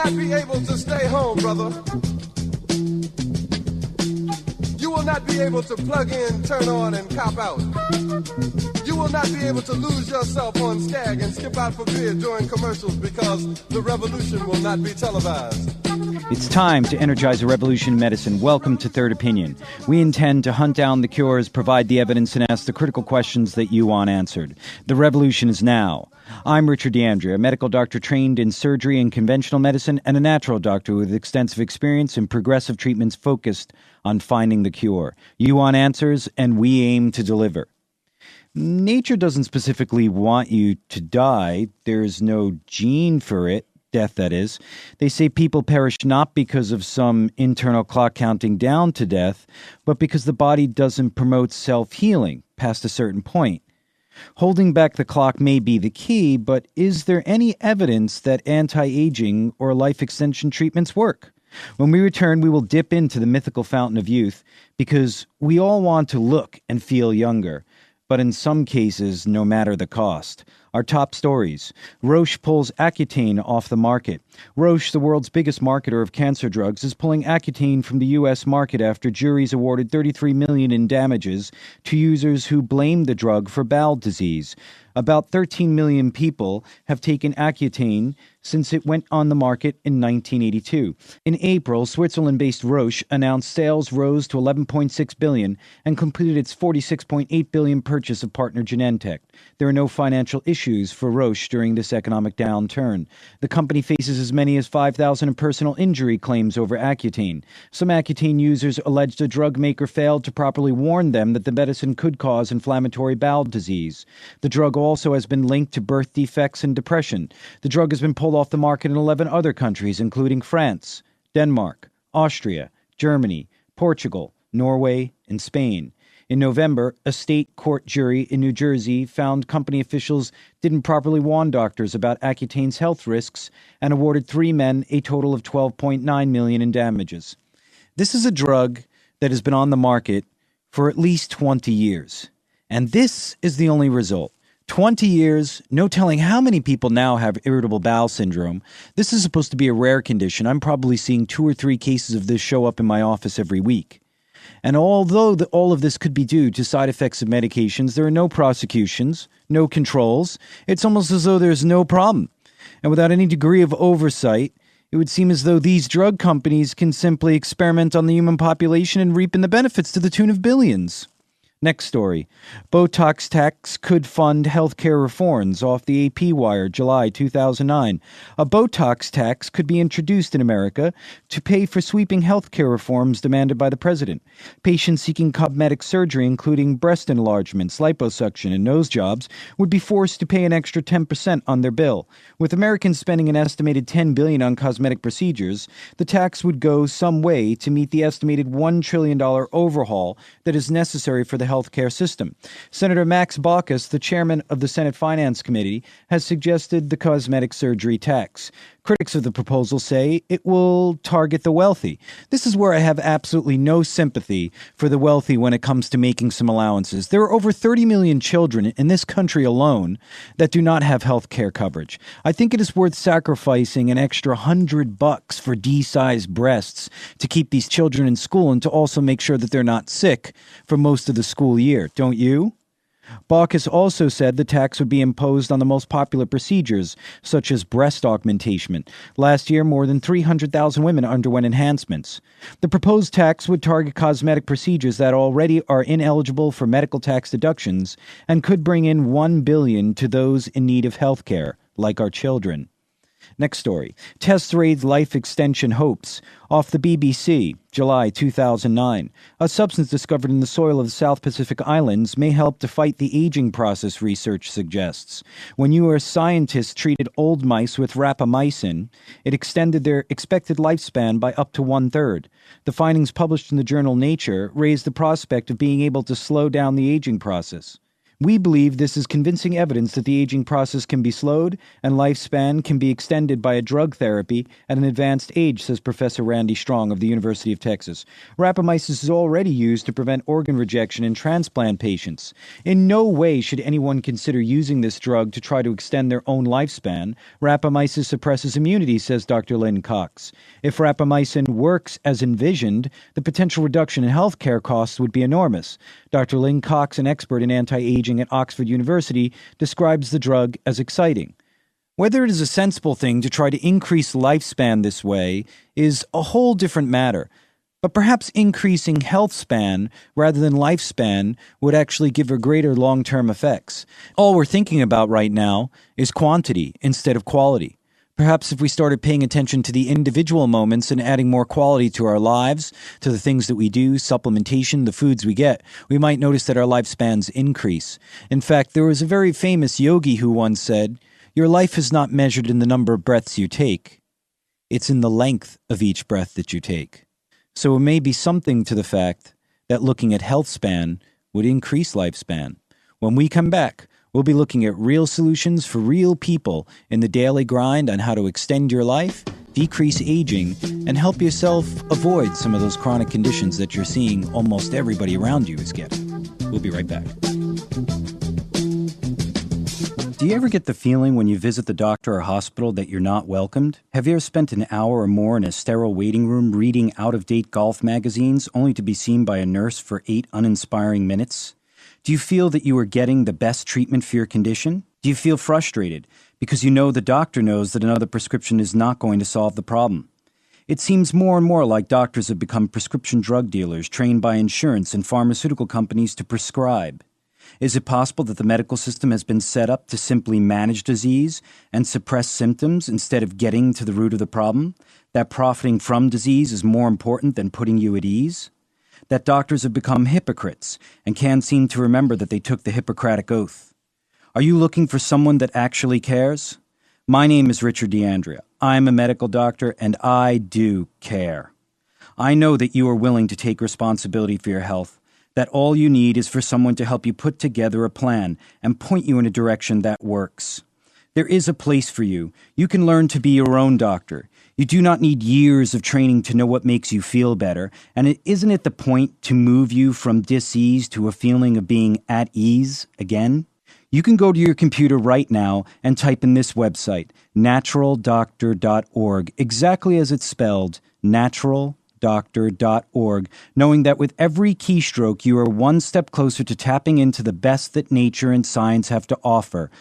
not be able to stay home, brother. You will not be able to plug in, turn on, and cop out. You will not be able to lose yourself on Skag and skip out for beer during commercials because the revolution will not be televised. It's time to energize a revolution in medicine. Welcome to Third Opinion. We intend to hunt down the cures, provide the evidence, and ask the critical questions that you want answered. The revolution is now. I'm Richard D'Andrea, a medical doctor trained in surgery and conventional medicine, and a natural doctor with extensive experience in progressive treatments focused on finding the cure. You want answers, and we aim to deliver. Nature doesn't specifically want you to die. There's no gene for it. Death, that is. They say people perish not because of some internal clock counting down to death, but because the body doesn't promote self-healing past a certain point. Holding back the clock may be the key, but is there any evidence that anti-aging or life extension treatments work? When we return, we will dip into the mythical fountain of youth, because we all want to look and feel younger, but in some cases, no matter the cost. Our top stories. Roche pulls Accutane off the market. Roche, the world's biggest marketer of cancer drugs, is pulling Accutane from the U.S. market after juries awarded $33 million in damages to users who blamed the drug for bowel disease. About 13 million people have taken Accutane since it went on the market in 1982. In April, Switzerland-based Roche announced sales rose to $11.6 billion and completed its $46.8 billion purchase of partner Genentech. There are no financial issues for Roche during this economic downturn. The company faces as many as 5,000 in personal injury claims over Accutane. Some Accutane users alleged a drug maker failed to properly warn them that the medicine could cause inflammatory bowel disease. The drug also has been linked to birth defects and depression. The drug has been pulled off the market in 11 other countries, including France, Denmark, Austria, Germany, Portugal, Norway, and Spain. In November, a state court jury in New Jersey found company officials didn't properly warn doctors about Accutane's health risks and awarded 3 men a total of $12.9 million in damages. This is a drug that has been on the market for at least 20 years. And this is the only result. 20 years, no telling how many people now have irritable bowel syndrome. This is supposed to be a rare condition. I'm probably seeing 2 or 3 cases of this show up in my office every week. And although all of this could be due to side effects of medications, there are no prosecutions, no controls. It's almost as though there's no problem. And without any degree of oversight, it would seem as though these drug companies can simply experiment on the human population and reap in the benefits to the tune of billions. Next story. Botox tax could fund healthcare reforms, off the AP wire, July 2009. A Botox tax could be introduced in America to pay for sweeping healthcare reforms demanded by the president. Patients seeking cosmetic surgery, including breast enlargements, liposuction, and nose jobs, would be forced to pay an extra 10% on their bill. With Americans spending an estimated $10 billion on cosmetic procedures, the tax would go some way to meet the estimated $1 trillion overhaul that is necessary for the healthcare system. Senator Max Baucus, the chairman of the Senate Finance Committee, has suggested the cosmetic surgery tax. Critics of the proposal say it will target the wealthy. This is where I have absolutely no sympathy for the wealthy when it comes to making some allowances. There are over 30 million children in this country alone that do not have health care coverage. I think it is worth sacrificing an extra $100 for D-sized breasts to keep these children in school and to also make sure that they're not sick for most of the school year. Don't you? Baucus also said the tax would be imposed on the most popular procedures, such as breast augmentation. Last year, more than 300,000 women underwent enhancements. The proposed tax would target cosmetic procedures that already are ineligible for medical tax deductions and could bring in $1 billion to those in need of health care, like our children. Next story. Tests raise life extension hopes. Off the BBC, July 2009. A substance discovered in the soil of the South Pacific Islands may help to fight the aging process, research suggests. When U.S. scientists treated old mice with rapamycin, it extended their expected lifespan by up to 1/3. The findings published in the journal Nature raised the prospect of being able to slow down the aging process. We believe this is convincing evidence that the aging process can be slowed and lifespan can be extended by a drug therapy at an advanced age, says Professor Randy Strong of the University of Texas. Rapamycin is already used to prevent organ rejection in transplant patients. In no way should anyone consider using this drug to try to extend their own lifespan. Rapamycin suppresses immunity, says Dr. Lynn Cox. If rapamycin works as envisioned, the potential reduction in healthcare costs would be enormous. Dr. Lynn Cox, an expert in anti-aging at Oxford University, describes the drug as exciting. Whether it is a sensible thing to try to increase lifespan this way is a whole different matter. But perhaps increasing health span rather than lifespan would actually give her greater long-term effects. All we're thinking about right now is quantity instead of quality. Perhaps if we started paying attention to the individual moments and adding more quality to our lives, to the things that we do, supplementation, the foods we get, we might notice that our lifespans increase. In fact, there was a very famous yogi who once said, "Your life is not measured in the number of breaths you take. It's in the length of each breath that you take." So it may be something to the fact that looking at health span would increase lifespan. When we come back, we'll be looking at real solutions for real people in the daily grind on how to extend your life, decrease aging, and help yourself avoid some of those chronic conditions that you're seeing almost everybody around you is getting. We'll be right back. Do you ever get the feeling when you visit the doctor or hospital that you're not welcomed? Have you ever spent an hour or more in a sterile waiting room reading out-of-date golf magazines only to be seen by a nurse for 8 uninspiring minutes? Do you feel that you are getting the best treatment for your condition? Do you feel frustrated because you know the doctor knows that another prescription is not going to solve the problem? It seems more and more like doctors have become prescription drug dealers trained by insurance and pharmaceutical companies to prescribe. Is it possible that the medical system has been set up to simply manage disease and suppress symptoms instead of getting to the root of the problem? That profiting from disease is more important than putting you at ease? That doctors have become hypocrites and can't seem to remember that they took the Hippocratic Oath? Are you looking for someone that actually cares? My name is Richard D'Andrea. I'm a medical doctor and I do care. I know that you are willing to take responsibility for your health, that all you need is for someone to help you put together a plan and point you in a direction that works. There is a place for you. You can learn to be your own doctor. You do not need years of training to know what makes you feel better, and isn't it the point to move you from dis-ease to a feeling of being at ease again? You can go to your computer right now and type in this website, naturaldoctor.org, exactly as it's spelled, naturaldoctor.org, knowing that with every keystroke you are one step closer to tapping into the best that nature and science have to offer.